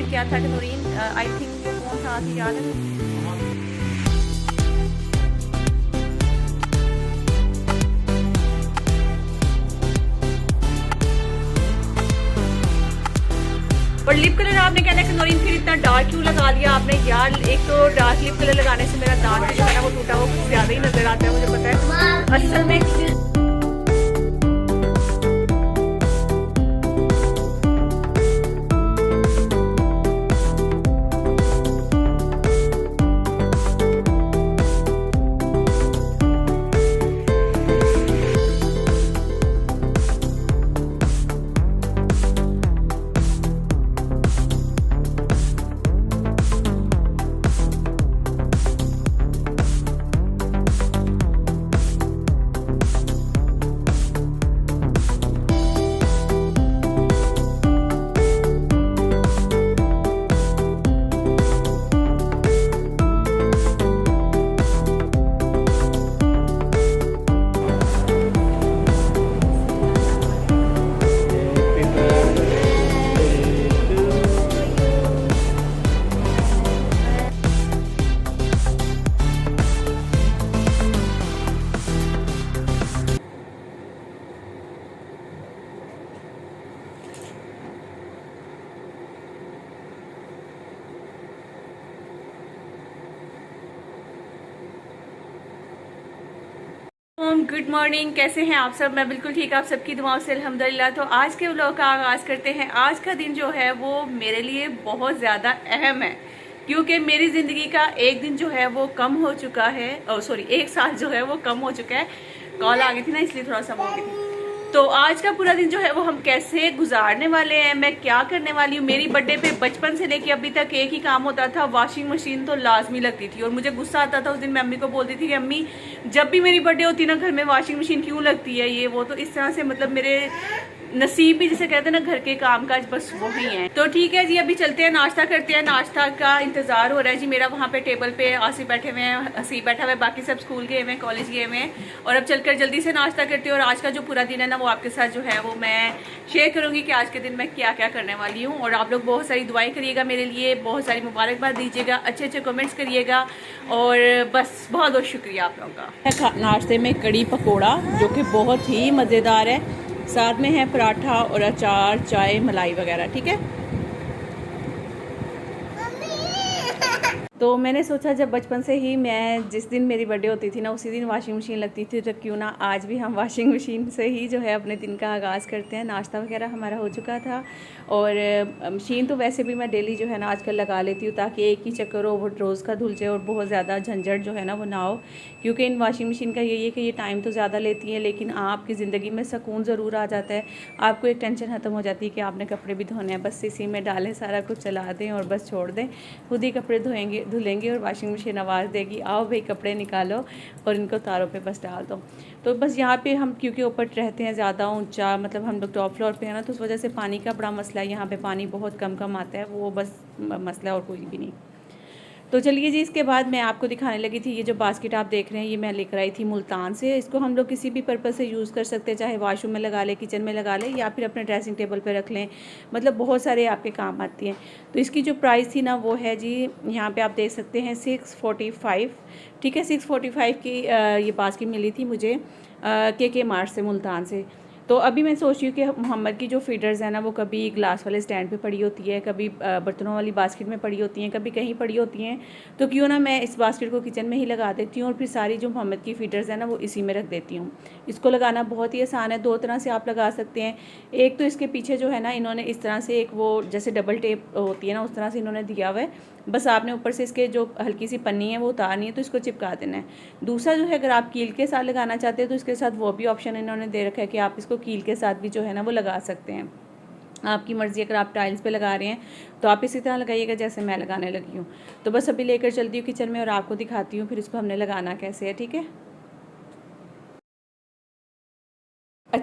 मैंने क्या था कि नूरीन आई थिंक कौन था याद है। और लिप कलर आपने कहना कि नूरीन फिर इतना डार्क क्यों लगा लिया आपने यार। एक तो डार्क लिप कलर लगाने से मेरा दांत जो है ना वो टूटा वो कुछ ज्यादा ही नजर आता है, मुझे पता है। असल में गुड मॉर्निंग, कैसे हैं आप सब। मैं बिल्कुल ठीक, आप सबकी दुआओं से अल्हम्दुलिल्लाह। तो आज के व्लॉग का आगाज़ करते हैं। आज का दिन जो है वो मेरे लिए बहुत ज़्यादा अहम है, क्योंकि मेरी ज़िंदगी का एक दिन जो है वो कम हो चुका है। सॉरी, एक साल जो है वो कम हो चुका है। कॉल आ गई थी ना, इसलिए थोड़ा सा हो गई थी। तो आज का पूरा दिन जो है वो हम कैसे गुजारने वाले हैं, मैं क्या करने वाली हूँ। मेरी बर्थडे पे बचपन से लेके अभी तक एक ही काम होता था, वॉशिंग मशीन तो लाजमी लगती थी। और मुझे गुस्सा आता था उस दिन, मैं अम्मी को बोलती थी कि अम्मी जब भी मेरी बर्थडे होती है ना घर में वॉशिंग मशीन क्यों लगती है, ये वो। तो इस तरह से मतलब मेरे नसीब भी जिसे कहते हैं ना घर के काम काज बस वही है। तो ठीक है जी, अभी चलते हैं, नाश्ता करते हैं। नाश्ता का इंतजार हो रहा है जी मेरा। वहाँ पे टेबल पे आसिफ बैठे हुए हैं, हसीब बैठा हुआ है, बाकी सब स्कूल गए हुए हैं, कॉलेज गए हुए हैं। और अब चलकर जल्दी से नाश्ता करते हैं। और आज का जो पूरा दिन है ना वो आपके साथ जो है वो मैं शेयर करूंगी कि आज के दिन मैं क्या क्या करने वाली हूँ। और आप लोग बहुत सारी दुआएं करिएगा मेरे लिए, बहुत सारी मुबारकबाद दीजिएगा, अच्छे अच्छे कमेंट्स करिएगा। और बस बहुत बहुत शुक्रिया आप लोगों का। नाश्ते में कड़ी पकौड़ा जो कि बहुत ही मज़ेदार है, साथ में है पराठा और अचार, चाय, मलाई वगैरह। ठीक है, तो मैंने सोचा जब बचपन से ही मैं जिस दिन मेरी बर्थडे होती थी ना उसी दिन वॉशिंग मशीन लगती थी, तो क्यों ना आज भी हम वॉशिंग मशीन से ही जो है अपने दिन का आगाज़ करते हैं। नाश्ता वगैरह हमारा हो चुका था। और मशीन तो वैसे भी मैं डेली जो है ना आजकल लगा लेती हूँ, ताकि एक ही चक्कर हो वो रोज़ का धुल जाए और बहुत ज़्यादा झंझट जो है ना वो ना हो। क्योंकि इन वॉशिंग मशीन का यही है कि ये टाइम तो ज़्यादा लेती है, लेकिन आपकी ज़िंदगी में सुकून ज़रूर आ जाता है। आपको एक टेंशन ख़त्म हो जाती है कि आपने कपड़े भी धोने हैं, बस इसी में डालें, सारा कुछ चला दें और बस छोड़ दें, खुद ही कपड़े धुलेंगे और वॉशिंग मशीन आवाज़ देगी, आओ भाई कपड़े निकालो और इनको तारों पे बस डाल दो। तो बस यहाँ पे हम क्योंकि ऊपर रहते हैं ज़्यादा ऊंचा, मतलब हम लोग टॉप फ्लोर पे हैं ना, तो उस वजह से पानी का बड़ा मसला है। यहाँ पे पानी बहुत कम आता है, वो बस मसला और कोई भी नहीं। तो चलिए जी, इसके बाद मैं आपको दिखाने लगी थी ये जो बास्केट आप देख रहे हैं, ये मैं लेकर आई थी मुल्तान से। इसको हम लोग किसी भी पर्पज़ से यूज़ कर सकते हैं, चाहे वॉशरूम में लगा लें, किचन में लगा लें, या फिर अपने ड्रेसिंग टेबल पे रख लें, मतलब बहुत सारे आपके काम आती हैं। तो इसकी जो प्राइस थी ना वो है जी, यहाँ पे आप देख सकते हैं 645। ठीक है, 645 की ये बास्केट मिली थी मुझे के मार्ट से, मुल्तान से। तो अभी मैं सोच रही हूँ कि मोहम्मद की जो फीडर्स हैं ना वो कभी ग्लास वाले स्टैंड पे पड़ी होती है, कभी बर्तनों वाली बास्केट में पड़ी होती हैं, कभी कहीं पड़ी होती हैं। तो क्यों ना मैं इस बास्केट को किचन में ही लगा देती हूँ और फिर सारी जो मोहम्मद की फीडर्स हैं ना वो इसी में रख देती हूँ। इसको लगाना बहुत ही आसान है, दो तरह से आप लगा सकते हैं। एक तो इसके पीछे जो है ना इन्होंने इस तरह से एक वो जैसे डबल टेप होती है ना उस तरह से इन्होंने दिया हुआ है, बस आपने ऊपर से इसके जो हल्की सी पन्नी है वो उतारनी है, तो इसको चिपका देना है। दूसरा जो है, अगर आप कील के साथ लगाना चाहते हैं तो इसके साथ वो भी ऑप्शन इन्होंने दे रखा है कि आप इसको कील के साथ भी जो है ना वो लगा सकते हैं। आपकी मर्ज़ी, अगर आप टाइल्स पे लगा रहे हैं तो आप इसी तरह लगाइएगा जैसे मैं लगाने लगी हूँ। तो बस अभी लेकर चलती हूँ किचन में और आपको दिखाती हूँ फिर इसको हमने लगाना कैसे है। ठीक है,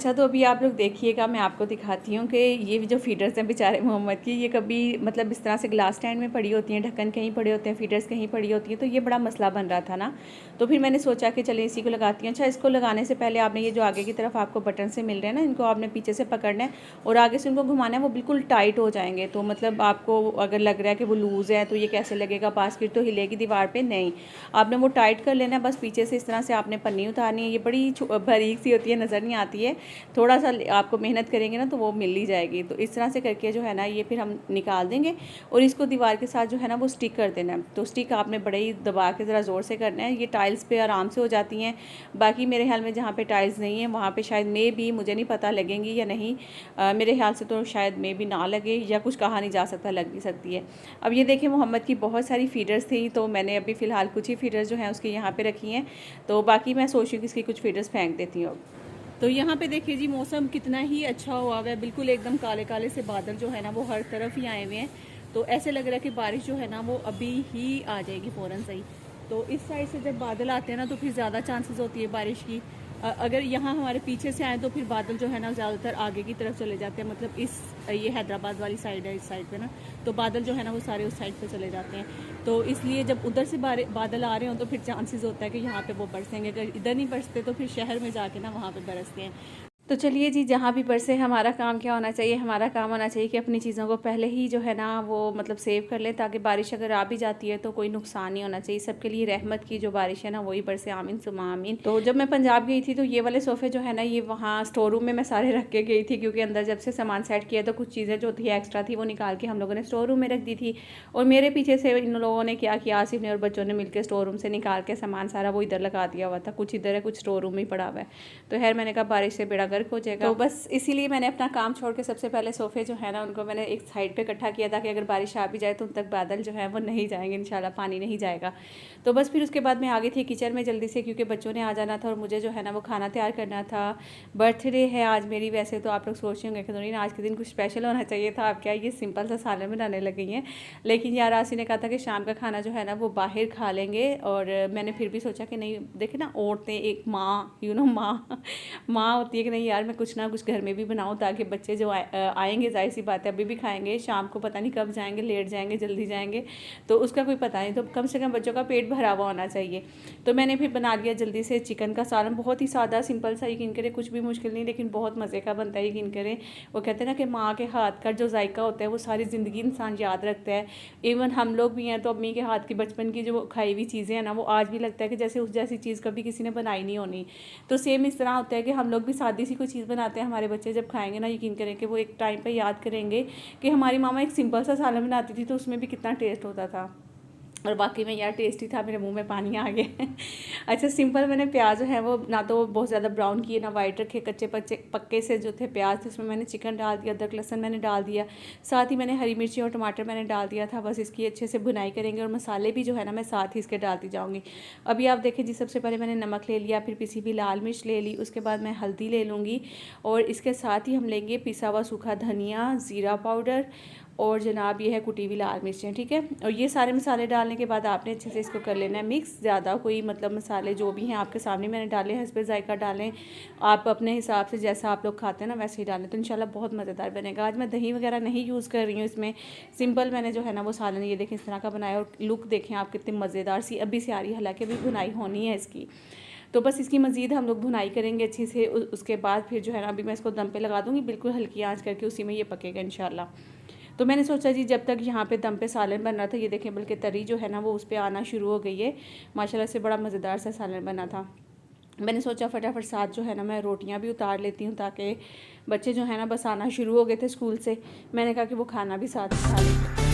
अच्छा, तो अभी आप लोग देखिएगा, मैं आपको दिखाती हूँ कि ये जो फीडर्स हैं बेचारे मोहम्मद की, ये कभी मतलब इस तरह से ग्लास स्टैंड में पड़ी होती हैं, ढक्कन कहीं पड़े होते हैं, फीडर्स कहीं पड़ी होती हैं, तो ये बड़ा मसला बन रहा था ना। तो फिर मैंने सोचा कि चले इसी को लगाती हैं। अच्छा, इसको लगाने से पहले आपने ये जो आगे की तरफ आपको बटन से मिल रहे हैं ना, इनको आपने पीछे से पकड़ना है और आगे से उनको घुमाना है, वो बिल्कुल टाइट हो जाएंगे। तो मतलब आपको अगर लग रहा है कि वो लूज़ है तो ये कैसे लगेगा, बास्केट तो हिलेगी दीवार पर, नहीं, आपने वो टाइट कर लेना है। बस पीछे से इस तरह से आपने पन्नी उतारनी है। ये बड़ी बारीक सी होती है, नज़र नहीं आती है, थोड़ा सा आपको मेहनत करेंगे ना तो वो मिल ही जाएगी। तो इस तरह से करके जो है ना ये फिर हम निकाल देंगे और इसको दीवार के साथ जो है ना वो स्टिक कर देना है। तो स्टिक आपने बड़े ही दबा के ज़रा ज़ोर से करना है। ये टाइल्स पे आराम से हो जाती हैं, बाकी मेरे ख्याल में जहाँ पे टाइल्स नहीं है वहाँ पे शायद मे भी, मुझे नहीं पता लगेंगी या नहीं, मेरे ख्याल से तो शायद मे भी ना लगे, या कुछ कहा नहीं जा सकता, लग भी सकती है। अब ये देखें, मोहम्मद की बहुत सारी फीडर्स थी, तो मैंने अभी फ़िलहाल कुछ ही फीडर्स जो हैं उसके यहाँ पर रखी हैं, तो बाकी मैं सोच रही हूँ कि इसकी कुछ फीडर्स फेंक देती हूँ। तो यहाँ पे देखिए जी, मौसम कितना ही अच्छा हुआ है, बिल्कुल एकदम काले काले से बादल जो है ना वो हर तरफ ही आए हुए हैं। तो ऐसे लग रहा है कि बारिश जो है ना वो अभी ही आ जाएगी फ़ौरन से ही। तो इस साइड से जब बादल आते हैं ना तो फिर ज़्यादा चांसेस होती है बारिश की। अगर यहाँ हमारे पीछे से आए तो फिर बादल जो है ना ज़्यादातर आगे की तरफ चले जाते हैं, मतलब ये हैदराबाद वाली साइड है, इस साइड पे ना, तो बादल जो है ना वो सारे उस साइड पे चले जाते हैं। तो इसलिए जब उधर से बादल आ रहे हो तो फिर चांसेस होता है कि यहाँ पे वो बरसेंगे। अगर इधर नहीं बरसते तो फिर शहर में जाके ना वहाँ पे बरसते हैं। तो चलिए जी, जहाँ भी बरसे, हमारा काम क्या होना चाहिए, हमारा काम होना चाहिए कि अपनी चीज़ों को पहले ही जो है ना वो मतलब सेव कर लें, ताकि बारिश अगर आ भी जाती है तो कोई नुकसान नहीं होना चाहिए। सबके लिए रहमत की जो बारिश है ना वही बरसे, आमीन सुमा आमीन। तो जब मैं पंजाब गई थी तो ये वाले सोफ़े जो है ना ये वहाँ स्टोर रूम में मैं सारे रख के गई थी, क्योंकि अंदर जब से सामान सेट किया तो कुछ चीज़ें जो थी एक्स्ट्रा थी वो निकाल के हम लोगों ने स्टोर रूम में रख दी थी। और मेरे पीछे से इन लोगों ने क्या किया, आसिफ ने और बच्चों ने मिलकर स्टोर रूम से निकाल के सामान सारा वो इधर लगा दिया हुआ था, कुछ इधर है कुछ स्टोर रूम में ही पड़ा हुआ है। तो खैर मैंने कहा बारिश से बेड़ा गर्क हो जाएगा, तो बस इसीलिए मैंने अपना काम छोड़ के सबसे पहले सोफ़े जो है ना उनको मैंने एक साइड पे इकट्ठा किया था कि अगर बारिश आ भी जाए तो उन तक बादल जो है वो नहीं जाएंगे, इंशाल्लाह पानी नहीं जाएगा। तो बस फिर उसके बाद मैं आ गई थी किचन में जल्दी से, क्योंकि बच्चों ने आ जाना था और मुझे जो है ना वो खाना तैयार करना था। बर्थडे है आज मेरी, वैसे तो आप लोग सोच रहे होंगे कि नहीं आज के दिन कुछ स्पेशल होना चाहिए था, आप क्या ये सिंपल सा सालन बनाने लग गई हैं। लेकिन यार आसी ने कहा था कि शाम का खाना जो है ना वो बाहर खा लेंगे, और मैंने फिर भी सोचा कि नहीं, देखे ना औरतें, एक माँ माँ होती है कि नहीं यार मैं कुछ ना कुछ घर में भी बनाऊँ, ताकि बच्चे जो आएंगे, जाहिर सी बात है अभी भी खाएंगे, शाम को पता नहीं कब जाएंगे, लेट जाएंगे जल्दी जाएंगे, तो उसका कोई पता नहीं, तो कम से कम बच्चों का पेट भरा हुआ होना चाहिए। तो मैंने फिर बना लिया जल्दी से चिकन का सालन, बहुत ही सादा सिंपल सा, यकीन करें कुछ भी मुश्किल नहीं, लेकिन बहुत मज़े का बनता है। यकीन करें, वो कहते हैं ना कि माँ के हाथ का जो जायका होता है वो सारी ज़िंदगी इंसान याद रखता है। इवन हम लोग भी हैं तो अम्मी के हाथ की बचपन की जो खाई हुई चीज़ें हैं ना वो आज भी लगता है कि जैसे उस जैसी चीज़ कभी किसी ने बनाई नहीं होनी। तो सेम इस तरह होता है कि हम लोग भी सादी सी कोई चीज़ बनाते हैं, हमारे बच्चे जब खाएंगे ना यकीन करें कि वो एक टाइम पे याद करेंगे कि हमारी मामा एक सिंपल सा सालन बनाती थी तो उसमें भी कितना टेस्ट होता था। और बाकी में यार टेस्टी था, मेरे मुंह में पानी आ गया। अच्छा, सिंपल मैंने प्याज जो है वो ना तो बहुत ज़्यादा ब्राउन किए ना वाइट रखे, कच्चे पक्के से जो थे प्याज थे उसमें मैंने चिकन डाल दिया, अदरक लहसुन मैंने डाल दिया, साथ ही मैंने हरी मिर्ची और टमाटर मैंने डाल दिया था। बस इसकी अच्छे से भुनाई करेंगे और मसाले भी जो है ना मैं साथ ही इसके डालती जाऊँगी। अभी आप देखें जी, सबसे पहले मैंने नमक ले लिया, फिर पिसी हुई लाल मिर्च ले ली, उसके बाद मैं हल्दी ले लूँगी, और इसके साथ ही हम लेंगे पिसा हुआ सूखा धनिया, ज़ीरा पाउडर, और जनाब ये है कुटी हुई लाल मिर्चें, ठीक है। और ये सारे मसाले डालने के बाद आपने अच्छे से इसको कर लेना है मिक्स। ज़्यादा कोई मतलब मसाले जो भी हैं आपके सामने मैंने डाले, हस्बे जायका डालें, आप अपने हिसाब से जैसा आप लोग खाते हैं ना वैसे ही डालें, तो इंशाल्लाह बहुत मज़ेदार बनेगा। आज मैं दही वगैरह नहीं यूज़ कर रही हूँ इसमें, सिंपल मैंने जो है ना वो सालन ये देखें इस तरह का बनाया, और लुक देखें आप कितनी मज़ेदार सी अभी से आ रही है, हालाँकि अभी भुनाई होनी है इसकी। तो बस इसकी मज़ीद हम लोग भुनाई करेंगे अच्छी से, उसके बाद फिर जो है ना अभी मैं इसको दम पे लगा दूँगी, बिल्कुल हल्की आंच करके, उसी में ये पकेगा इंशाल्लाह। तो मैंने सोचा जी जब तक यहाँ पे दम पे सालन बन रहा था, ये देखें बल्कि तरी जो है ना वो उस पर आना शुरू हो गई है माशाल्लाह से, बड़ा मज़ेदार सा सालन बना था। मैंने सोचा फटाफट साथ जो है ना मैं रोटियाँ भी उतार लेती हूँ, ताकि बच्चे जो है ना बस आना शुरू हो गए थे स्कूल से, मैंने कहा कि वो खाना भी साथ खा लें।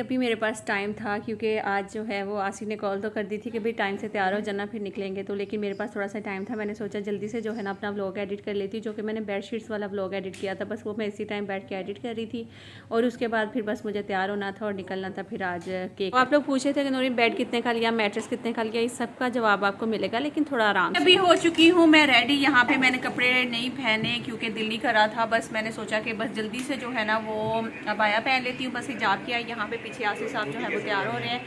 अभी मेरे पास टाइम था, क्योंकि आज जो है वो आसिफ ने कॉल तो कर दी थी कि भाई टाइम से तैयार हो जाना फिर निकलेंगे, तो लेकिन मेरे पास थोड़ा सा टाइम था। मैंने सोचा जल्दी से जो है ना अपना व्लॉग एडिट कर लेती, जो कि मैंने बेडशीट्स वाला व्लॉग एडिट किया था, बस वो मैं इसी टाइम बैठ के एडिट कर रही थी। और उसके बाद फिर बस मुझे तैयार होना था और निकलना था फिर आज केक। आप लोग पूछे थे कि नूरीन बेड कितने का लिया, मैट्रेस कितने का लिया, इस सब का जवाब आपको मिलेगा, लेकिन थोड़ा आराम से। अभी हो चुकी हूँ मैं रेडी। यहाँ पे मैंने कपड़े नहीं पहने क्योंकि दिल नहीं कर रहा था, बस मैंने सोचा कि बस जल्दी से जो है ना वो अबाया पहन लेती हूँ, बस हिजाब किया। यहाँ पे पीछे आसिफ साहब जो है वो तैयार हो रहे हैं,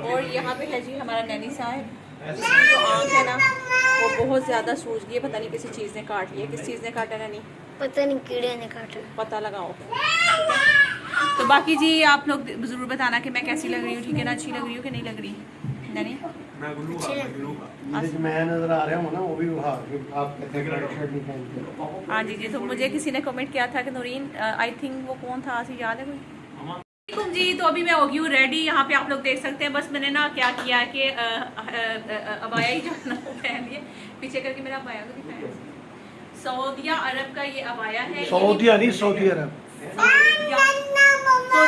और यहाँ पे है जी हमारा नैनी साहब, जिसकी जो आँख है ना वो बहुत ज़्यादा सूज गई है, पता नहीं किसी चीज़ ने काट लिया। किस चीज़ ने काटा नैनी? पता नहीं, कीड़े ने काटा, पता लगाओ। तो बाकी जी आप लोग ज़रूर बताना कि मैं कैसी लग रही हूँ, ठीक है ना, अच्छी लग रही हूँ कि नहीं लग रही नैनी? मैं नजर आ रहा हूँ ना, वो भी आप कहते हैं शर्ट नहीं पहनते। हाँ जी। तो मुझे किसी ने कमेंट किया था कि नूरीन, आई थिंक वो कौन था, आसिफ याद है कोई? जी तो अभी मैं हो गई हूँ रेडी। यहाँ पे आप लोग देख सकते हैं, बस मैंने ना क्या किया है कि अबाया ही जो है ना वो पहन लिए। पीछे करके मेरा अबाया को दिखाया। सऊदिया अरब का ये अबाया है, सऊदिया नहीं, सऊदी अरब। सऊदी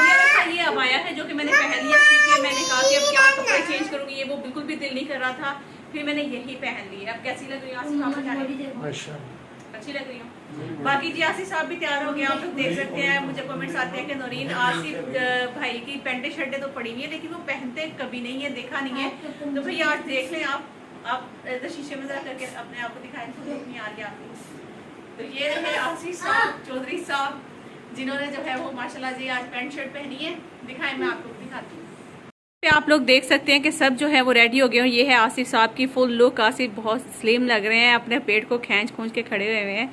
अरब का ये अबाया है जो कि मैंने पहन लिया, क्योंकि मैंने कहा कि अब क्या कपड़े चेंज करूँगी, ये वो बिल्कुल भी दिल नहीं कर रहा था, फिर मैंने यही पहन ली। अब कैसी लग रही है? अच्छी लग रही हूँ। बाकी जी आसिफ साहब भी तैयार हो गए, आप लोग देख सकते हैं। मुझे कमेंट्स आते हैं कि नूरीन आसिफ भाई की पैंटें शर्टें तो पड़ी हुई है, लेकिन वो पहनते कभी नहीं है, देखा नहीं है। तो भाई आज देख लें आप शीशे में जरा करके अपने आप को दिखाएं तो नहीं आ गया आपको। तो ये रहे आसिफ साहब चौधरी साहब, जिन्होंने जो है वो माशाल्लाह जी आज पैंट शर्ट पहनी है। दिखाएं, मैं आपको दिखाती हूँ। आप लोग देख सकते हैं कि सब जो है वो रेडी हो गए हैं। ये है आसिफ साहब की फुल लुक। आसिफ बहुत स्लिम लग रहे हैं, अपने पेट को खींच के खड़े हुए हैं।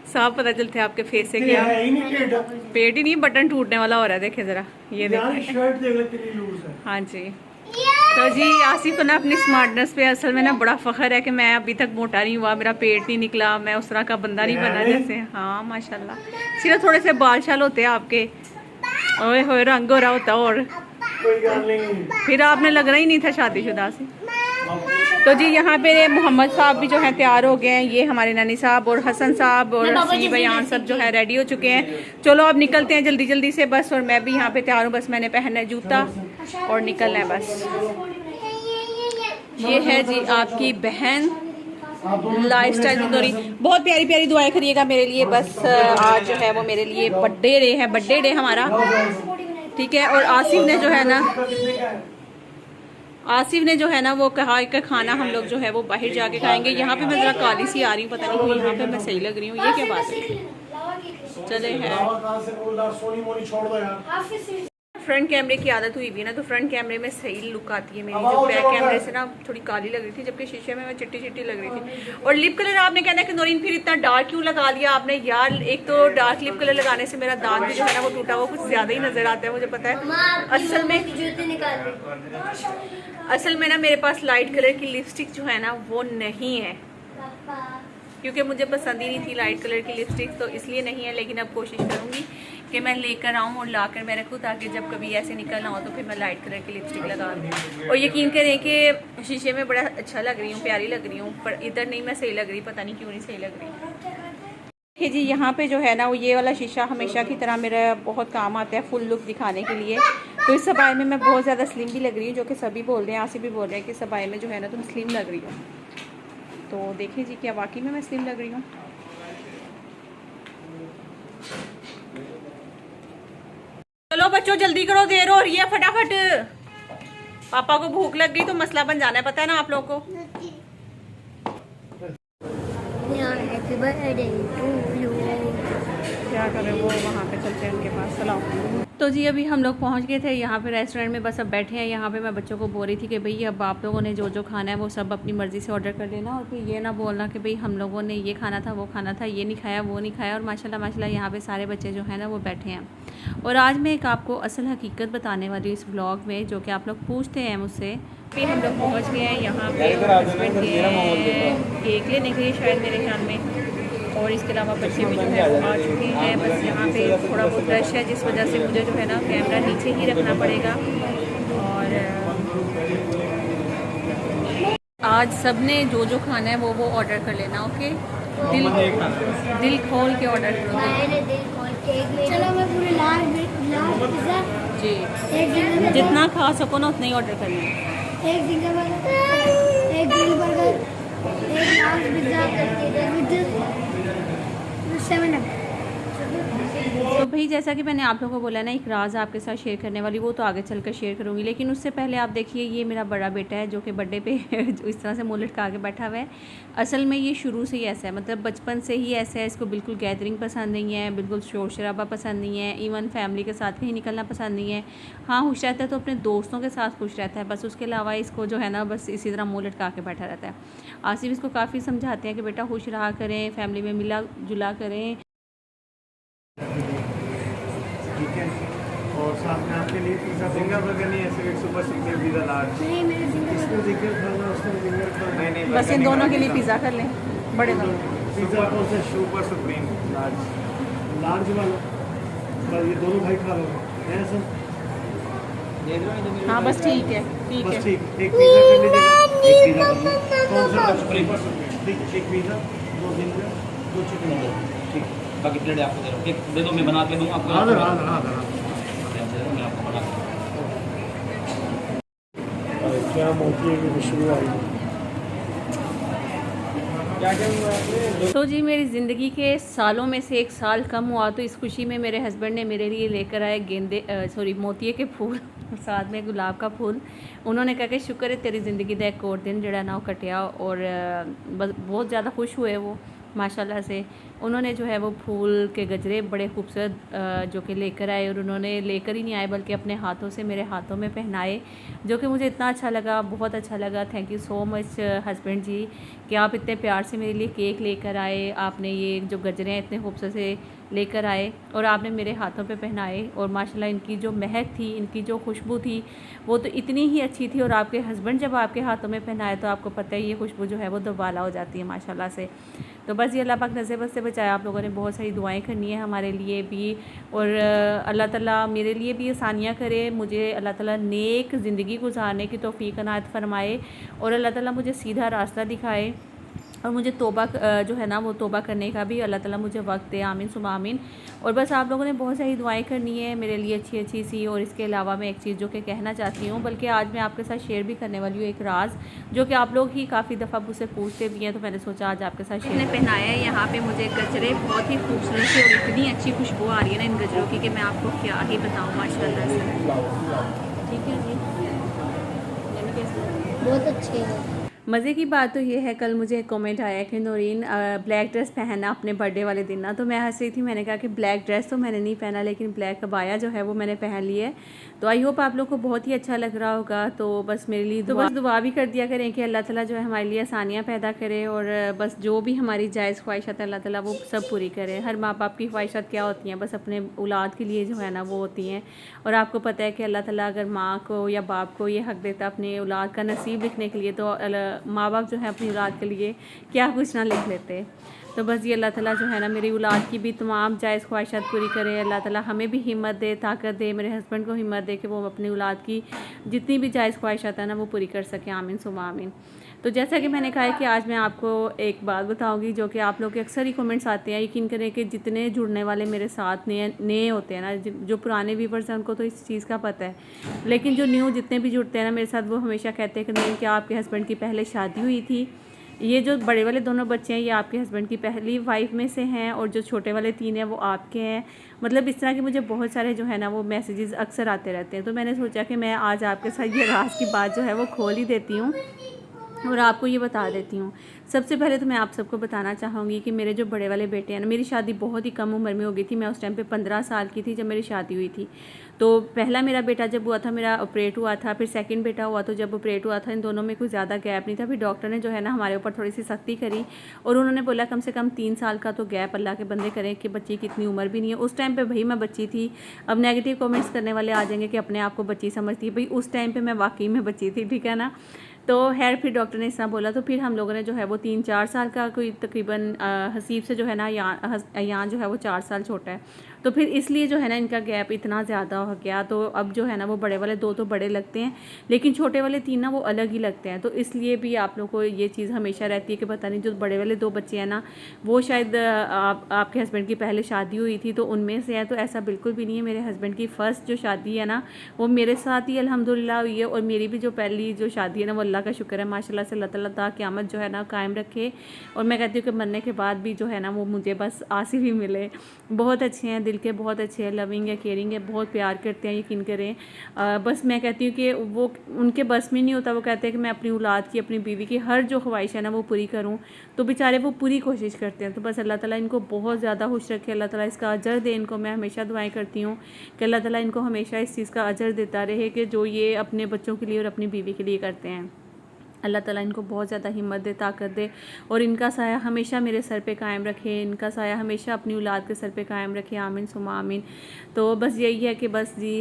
साफ पता चलते हैं आपके फेस से क्या पेट ही नहीं, बटन टूटने वाला हो रहा है। देखे जरा, ये देखें। हाँ जी। तो जी आसिफ को ना अपनी स्मार्टनेस पे असल में ना बड़ा फख्र है कि मैं अभी तक मोटा नहीं हुआ, मेरा पेट नहीं निकला, मैं उस तरह का बंदा नहीं बना जैसे। हाँ माशाल्लाह, सिर्फ थोड़े से बाल शाल होते हैं आपके, ओए होए रंग हो रहा होता। और फिर आपने लगना ही नहीं था शादीशुदा से। तो जी यहाँ पे मोहम्मद साहब भी जो है तैयार हो गए हैं। ये हमारे नानी साहब और हसन साहब और रसी बयान सब जो है रेडी हो चुके हैं। चलो अब निकलते हैं जल्दी जल्दी से बस। और मैं भी यहाँ पे तैयार हूँ, बस मैंने पहनना है जूता और निकलना है बस। ये है जी आपकी बहन लाइफस्टाइल जिंदगी। बहुत प्यारी प्यारी दुआएं करिएगा मेरे लिए। बस आज जो है वो मेरे लिए बर्थडे डे है, बर्थडे डे हमारा, ठीक है। और आसिफ ने जो है ना वो कहा कि खाना हम लोग जो है वो बाहर जाके खाएंगे। यहाँ पे मैं जरा काली सी आ रही हूँ, पता नहीं यहाँ पे मैं सही लग रही हूँ, ये क्या बात है? चले है फ्रंट कैमरे की आदत हुई भी ना, तो फ्रंट कैमरे में सही लुक आती है मेरी। जो बैक कैमरे से ना थोड़ी काली लग रही थी, जबकि शीशे में मैं चिट्टी चिट्टी लग रही थी। और लिप कलर आपने कहना है कि नूरीन फिर इतना डार्क क्यों लगा लिया आपने? यार एक तो डार्क लिप कलर लगाने से मेरा दांत भी जो है ना वो टूटा हुआ कुछ ज्यादा ही नजर आता है, मुझे पता है। असल में ना मेरे पास लाइट कलर की लिपस्टिक जो है ना वो नहीं है, क्योंकि मुझे पसंद ही नहीं थी लाइट कलर की लिपस्टिक, तो इसलिए नहीं है। लेकिन अब कोशिश करूँगी कि मैं लेकर आऊँ और लाकर मैं रखूँ, ताकि जब कभी ऐसे निकलना हो तो फिर मैं लाइट कलर की लिपस्टिक लगा दूँ। और यकीन करें कि शीशे में बड़ा अच्छा लग रही हूँ, प्यारी लग रही हूँ, पर इधर नहीं मैं सही लग रही, पता नहीं क्यों नहीं सही लग रही। देखिए जी यहाँ पे जो है ना वो ये वाला शीशा हमेशा की तरह मेरा बहुत काम आता है फुल लुक दिखाने के लिए। तो इस सबाई में मैं बहुत ज़्यादा स्लिम भी लग रही हूँ, जो कि सभी बोल रहे हैं, आसिफ भी बोल रहे हैं कि सबाई में जो है ना तुम स्लिम लग रही हो। तो देखिए जी क्या वाकई में मैं स्लिम लग रही हूँ। चलो बच्चों जल्दी करो, देर हो रही है, फटाफट। पापा को भूख लग गई तो मसला बन जाना है, पता है ना आप लोगों को। क्या करें, वो वहाँ पे चलते हैं उनके पास, चलाओ। तो जी अभी हम लोग पहुँच गए थे यहाँ पे रेस्टोरेंट में, बस अब बैठे हैं यहाँ पे। मैं बच्चों को बोल रही थी कि भाई अब आप लोगों ने जो जो खाना है वो सब अपनी मर्ज़ी से ऑर्डर कर लेना, और फिर ये ना बोलना कि भाई हम लोगों ने ये खाना था, वो खाना था, ये नहीं खाया, वो नहीं खाया। और माशाल्लाह यहाँ पे सारे बच्चे जो है ना वो बैठे हैं। और आज मैं एक आपको असल हकीकत बताने वाली हूँ इस ब्लॉग में, जो कि आप लोग पूछते हैं मुझसे। फिर हम लोग पहुँच गए हैं यहाँ पे, हस्बैंड गए केक लेने के लिए शायद मेरे ख्याल में, और इसके अलावा बच्चे भी जो है वो आ चुके हैं। बस यहाँ पे थोड़ा बहुत रश है, जिस वजह से मुझे जो है ना कैमरा नीचे ही रखना पड़ेगा। और आज सब ने जो जो खाना है वो ऑर्डर कर लेना, ओके? दिल खोल के ऑर्डर करो। चलो मैं पूरे लाल लार्ज पिज़्ज़ा, जी, एक जिंगर जितना खा सको ना उतना ही ऑर्डर करना है। एक जिंगर बर्गर, एक ग्रिल बर्गर, एक लार्ज पिज़्ज़ा विद 7 अप। तो भाई जैसा कि मैंने आप लोगों को बोला ना, एक राज़ आपके साथ शेयर करने वाली, वो तो आगे चलकर शेयर करूँगी, लेकिन उससे पहले आप देखिए, ये मेरा बड़ा बेटा है जो कि बर्थडे पे जो इस तरह से मुँह लटका के बैठा हुआ है। असल में ये शुरू से ही ऐसा है, मतलब बचपन से ही ऐसा है। इसको बिल्कुल गैदरिंग पसंद नहीं है, बिल्कुल शोर शराबा पसंद नहीं है, इवन फैमिली के साथ कहीं निकलना पसंद नहीं है। हाँ, खुश रहता है तो अपने दोस्तों के साथ खुश रहता है, बस उसके अलावा इसको जो है ना, बस इसी तरह मुँह लटका के बैठा रहता है। आसिफ इसको काफ़ी समझाते हैं कि बेटा खुश रहा करें, फैमिली में मिला जुला करें। ठीक है। और साथ में आपके लिए पिज़्ज़ा जिंगर बर्गर नहीं है, सिर्फ सुपर सिग्नेचर पिज़्ज़ा लार्ज। नहीं, मेरे जिंगर इसमें जिंगर खाना, उसमें जिंगर खाना। नहीं बस इन दोनों के लिए पिज़्ज़ा कर लें, बड़े दोनों। पिज़्ज़ा कौन सा? Super supreme large. लार्ज वाला। और ये दोनों भाई खा लोगे है सर? हाँ बस ठीक है, ठीक बस है। ठीक, एक पिज़्ज़ा कर लीजिएगा। एक पिज़्ज़ा कर लीजिए। कौन सा? सुप्रीम। ठीक, एक पिज़्ज़ा, 2 जिंगर, 2 चिकन बर्गर। ठीक। बाकी प्लेट आपको दे रहा हूँ, एक दे दो, मैं बना के दूँगा आपको। हाँ, हाँ। मैं आपको बना के क्या मोती की खुशबू आई। तो जी, मेरी ज़िंदगी के सालों में से एक साल कम हुआ, तो इस खुशी में मेरे हस्बैंड ने मेरे लिए लेकर आए मोतिये के फूल और साथ में गुलाब का फूल। उन्होंने कहा कि शुक्र है तेरी ज़िंदगी का एक और दिन जड़ा ना कटिया, और बस बहुत ज़्यादा खुश हुए वो माशाल्लाह से। उन्होंने जो है वो फूल के गजरे बड़े खूबसूरत जो कि लेकर आए, और उन्होंने लेकर ही नहीं आए बल्कि अपने हाथों से मेरे हाथों में पहनाए, जो कि मुझे इतना अच्छा लगा, बहुत अच्छा लगा। Thank you so much husband ji कि आप इतने प्यार से मेरे लिए केक लेकर आए, आपने ये जो गजरे हैं इतने खूबसूरत से लेकर आए और आपने मेरे हाथों पे पहनाए, और माशाल्लाह इनकी जो महक थी, इनकी जो खुशबू थी, वो तो इतनी ही अच्छी थी। और आपके हस्बैंड जब आपके हाथों में पहनाए तो आपको पता है ये खुशबू जो है वो दोबाला हो जाती है माशाल्लाह से। तो बस ये अल्लाह पाक नज़र बद से बचाए। आप लोगों ने बहुत सारी दुआएं करनी है हमारे लिए भी, और अल्लाह ताला मेरे लिए भी आसानियाँ करे, मुझे अल्लाह ताला नेक ज़िंदगी गुजारने की तौफीक अनायत फरमाए, और अल्लाह ताला मुझे सीधा रास्ता दिखाए, और मुझे तौबा जो है ना वो तौबा करने का भी अल्लाह ताला मुझे वक्त दे। आमीन सुमा आमीन। और बस आप लोगों ने बहुत सारी दुआएं करनी है मेरे लिए अच्छी अच्छी सी। और इसके अलावा मैं एक चीज़ जो कि कहना चाहती हूँ, बल्कि आज मैं आपके साथ शेयर भी करने वाली हूँ, एक राज जो कि आप लोग ही काफ़ी दफ़ा मुझसे पूछते भी हैं, तो मैंने सोचा आज आपके साथ शेयर। पहनाया है यहाँ पे मुझे गजरे बहुत ही खूबसूरत से, और इतनी अच्छी खुशबू आ रही है ना इन गजरों की कि मैं आपको क्या ही बताऊँ माशाल्लाह से। ठीक है जी, बहुत अच्छे हैं। मज़े की बात तो ये है, कल मुझे एक कमेंट आया कि नौरीन ब्लैक ड्रेस पहना अपने बर्थडे वाले दिन ना, तो मैं हंस रही थी। मैंने कहा कि ब्लैक ड्रेस तो मैंने नहीं पहना, लेकिन ब्लैक अबाया जो है वो मैंने पहन ली है। तो आई होप आप लोग को बहुत ही अच्छा लग रहा होगा। तो बस मेरे लिए तो बस दुआ भी कर दिया करें कि अल्लाह ताला जो है हमारे लिए आसानियाँ पैदा करे, और बस जो भी हमारी जायज़ ख्वाहिशात है अल्लाह ताला वो सब पूरी करे। हर माँ बाप की ख्वाहिशात क्या होती हैं, बस अपने औलाद के लिए जो है ना वो होती हैं। और आपको पता है कि अल्लाह ताला अगर माँ को या बाप को ये हक़ देता अपने औलाद का नसीब लिखने के लिए, तो माँ बाप जो है अपनी औलाद के लिए क्या कुछ ना लिख लेते। तो बस ये अल्लाह ताला जो है ना मेरी औलाद की भी तमाम जायज़ ख्वाहिशात पूरी करे। अल्लाह ताला हमें भी हिम्मत दे, ताकत दे, मेरे हस्बैंड को हिम्मत दे कि वो अपनी औलाद की जितनी भी जायज़ ख्वाहिशात है ना वो पूरी कर सकें। आमीन सुमा आमीन। तो जैसा कि मैंने कहा है कि आज मैं आपको एक बात बताऊंगी जो कि आप लोग के अक्सर ही कमेंट्स आते हैं। यकीन करें कि जितने जुड़ने वाले मेरे साथ नए होते हैं ना, जो पुराने व्यूवर्स हैं उनको तो इस चीज़ का पता है, लेकिन जो न्यू जितने भी जुड़ते हैं ना मेरे साथ, वो हमेशा कहते हैं कि नहीं, क्या आपके हस्बैंड की पहले शादी हुई थी? ये जो बड़े वाले दोनों बच्चे हैं ये आपके हस्बैंड की पहली वाइफ में से हैं, और जो छोटे वाले 3 हैं वो आपके हैं। मतलब इस तरह के मुझे बहुत सारे जो है ना वो मैसेजेस अक्सर आते रहते हैं। तो मैंने सोचा कि मैं आज आपके साथ ये राज की बात जो है वो खोल ही देती हूँ और आपको ये बता देती हूँ। सबसे पहले तो मैं आप सबको बताना चाहूँगी कि मेरे जो बड़े वाले बेटे हैं ना, मेरी शादी बहुत ही कम उम्र में हो गई थी। मैं उस टाइम पे 15 साल की थी जब मेरी शादी हुई थी। तो पहला मेरा बेटा जब हुआ था मेरा ऑपरेट हुआ था, फिर सेकंड बेटा हुआ तो जब ऑपरेट हुआ था इन दोनों में कुछ ज़्यादा गैप नहीं था। फिर डॉक्टर ने जो है ना हमारे ऊपर थोड़ी सी सख्ती करी और उन्होंने बोला कम से कम 3 साल का तो गैप अल्लाह के बंदे करें कि बच्ची की इतनी उम्र भी नहीं है। उस टाइम पर भाई मैं बच्ची थी। अब नेगेटिव कॉमेंट्स करने वाले आ जाएंगे कि अपने आप को बच्ची समझती है, भाई उस टाइम पर मैं वाकई में बच्ची थी, ठीक है ना। तो खैर फिर डॉक्टर ने इस तरह बोला, तो फिर हम लोगों ने जो है वो 3-4 साल का कोई तकरीबन हसीब से जो है ना यहाँ जो है वो 4 साल छोटा है, तो फिर इसलिए जो है ना इनका गैप इतना ज़्यादा हो गया। तो अब जो है ना वो बड़े वाले 2 तो बड़े लगते हैं, लेकिन छोटे वाले 3 ना वो अलग ही लगते हैं। तो इसलिए भी आप लोग को ये चीज़ हमेशा रहती है कि पता नहीं जो बड़े वाले 2 बच्चे हैं ना वो शायद आपके हस्बैंड की पहले शादी हुई थी तो उनमें से है। तो ऐसा बिल्कुल भी नहीं है। मेरे हस्बैंड की फ़र्स्ट जो शादी है ना वो मेरे साथ ही अल्हम्दुलिल्लाह हुई है, और मेरी भी जो पहली जो शादी है ना वो अल्लाह का शुक्र है माशाल्लाह से, अल्लाह ताला क़यामत जो है ना कायम रखे। और मैं कहती हूँ कि मरने के बाद भी जो है ना वो मुझे बस आसिफ ही मिले। बहुत अच्छे हैं, दिल के बहुत अच्छे हैं, लविंग है, केयरिंग है, बहुत प्यार करते हैं, यकीन करें। बस मैं कहती हूँ कि वो उनके बस में नहीं होता। वो कहते हैं कि मैं अपनी औलाद की, अपनी बीवी की हर जो ख्वाहिश है ना वो पूरी करूँ, तो बेचारे वो पूरी कोशिश करते हैं। तो बस अल्लाह ताला इनको बहुत ज़्यादा खुश रखे, अल्लाह ताला इसका अजर दे इनको। मैं हमेशा दुआएं करती हूँ कि अल्लाह ताला इनको हमेशा इस चीज़ का अजर देता रहे कि जो ये अपने बच्चों के लिए और अपनी बीवी के लिए करते हैं। अल्लाह ताला इनको बहुत ज़्यादा हिम्मत दे, ताकत दे, और इनका साया हमेशा मेरे सर पे कायम रखे, इनका साया हमेशा अपनी औलाद के सर पे कायम रखे, आमीन सुमा आमीन। तो बस यही है कि बस जी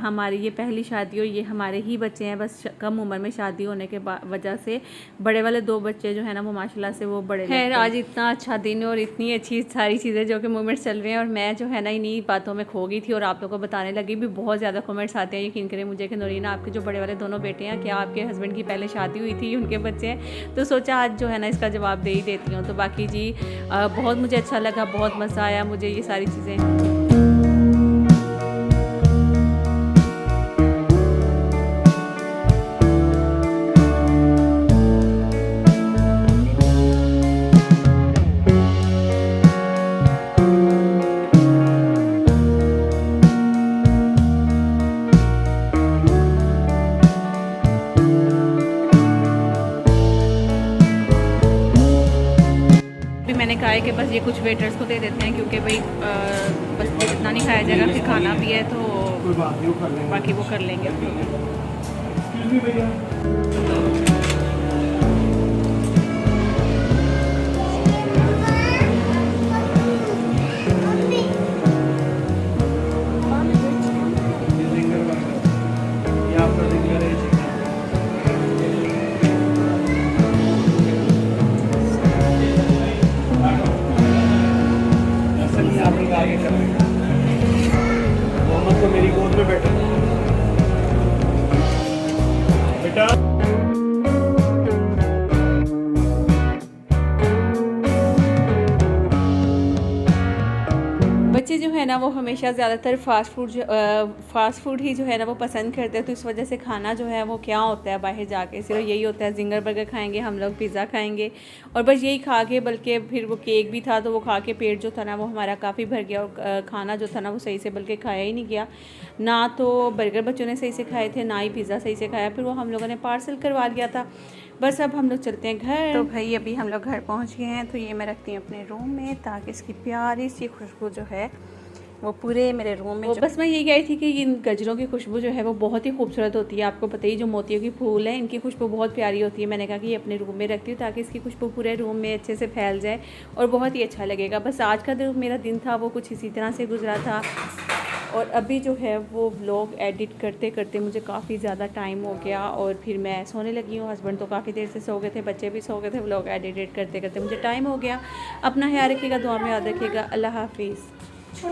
हमारी ये पहली शादी हो, ये हमारे ही बच्चे हैं। बस कम उम्र में शादी होने के वजह से बड़े वाले 2 बच्चे जो है ना वो माशाल्लाह से वो बड़े हैं। आज इतना अच्छा दिन और इतनी अच्छी सारी चीज़ें जो कि मूवमेंट्स चल रहे हैं, और मैं जो है ना इन्हीं बातों में खो गई थी और आप लोगों को बताने लगी भी। बहुत ज़्यादा कमेंट्स आते हैं, यकीन करें मुझे कि नूरीना आपके जो बड़े वाले दोनों बेटे हैं, क्या आपके हस्बैंड की पहले शादी हुई थी, उनके बच्चे हैं? तो सोचा आज जो है ना इसका जवाब दे ही देती हूँ। तो बाकी जी बहुत मुझे अच्छा लगा, बहुत मज़ा आया मुझे ये सारी चीज़ें। मैंने कहा है कि बस ये कुछ वेटर्स को दे देते हैं, क्योंकि भाई बस इतना नहीं खाया जाएगा, फिर खाना भी है तो कोई बात नहीं, वो कर लेंगे। बाकी वो कर लेंगे। Excuse me, भैया। ये जिंगर बर्गर, ये आपका जिंगर है, चिकन। असल में आप लोग आगे कर रहे हैं। मोहम्मद तो मेरी गोद में बैठे बेटा। बच्चे जो है ना वो हमेशा ज़्यादातर फ़ास्ट फूड ही जो है ना वो पसंद करते हैं। तो इस वजह से खाना जो है वो क्या होता है बाहर जाके, सिर्फ यही होता है जिंगर बर्गर खाएंगे हम लोग, पिज़्ज़ा खाएंगे, और बस यही खा के, बल्कि फिर वो केक भी था तो वो खा के पेट जो था ना वो हमारा काफ़ी भर गया, और खाना जो था ना वो सही से बल्कि खाया ही नहीं गया। ना तो बर्गर बच्चों ने सही से खाए थे, ना ही पिज़्ज़ा सही से खाया। फिर वो हम लोगों ने पार्सल करवा लिया था। बस अब हम लोग चलते हैं घर। तो भाई अभी हम लोग घर पहुंच गए हैं। तो ये मैं रखती हूँ अपने रूम में, ताकि इसकी प्यारी सी खुशबू जो है वो पूरे मेरे रूम में। बस मैं यही कही थी कि इन गजरों की खुशबू जो है वो बहुत ही खूबसूरत होती है। आपको पता ही जो मोतियों की फूल है इनकी खुशबू बहुत प्यारी होती है। मैंने कहा कि ये अपने रूम में रखती हूँ ताकि इसकी खुशबू पूरे रूम में अच्छे से फैल जाए और बहुत ही अच्छा लगेगा। बस आज का जो मेरा दिन था वो कुछ इसी तरह से गुजरा था। और अभी जो है वो व्लॉग एडिट करते करते मुझे काफ़ी ज़्यादा टाइम हो गया और फिर मैं सोने लगी हूँ। हस्बैंड तो काफ़ी देर से सो गए थे, बच्चे भी सो गए थे। व्लॉग एडिट करते करते मुझे टाइम हो गया। अपना ख्याल रखिएगा, दुआ में याद रखिएगा। अल्लाह हाफिज़।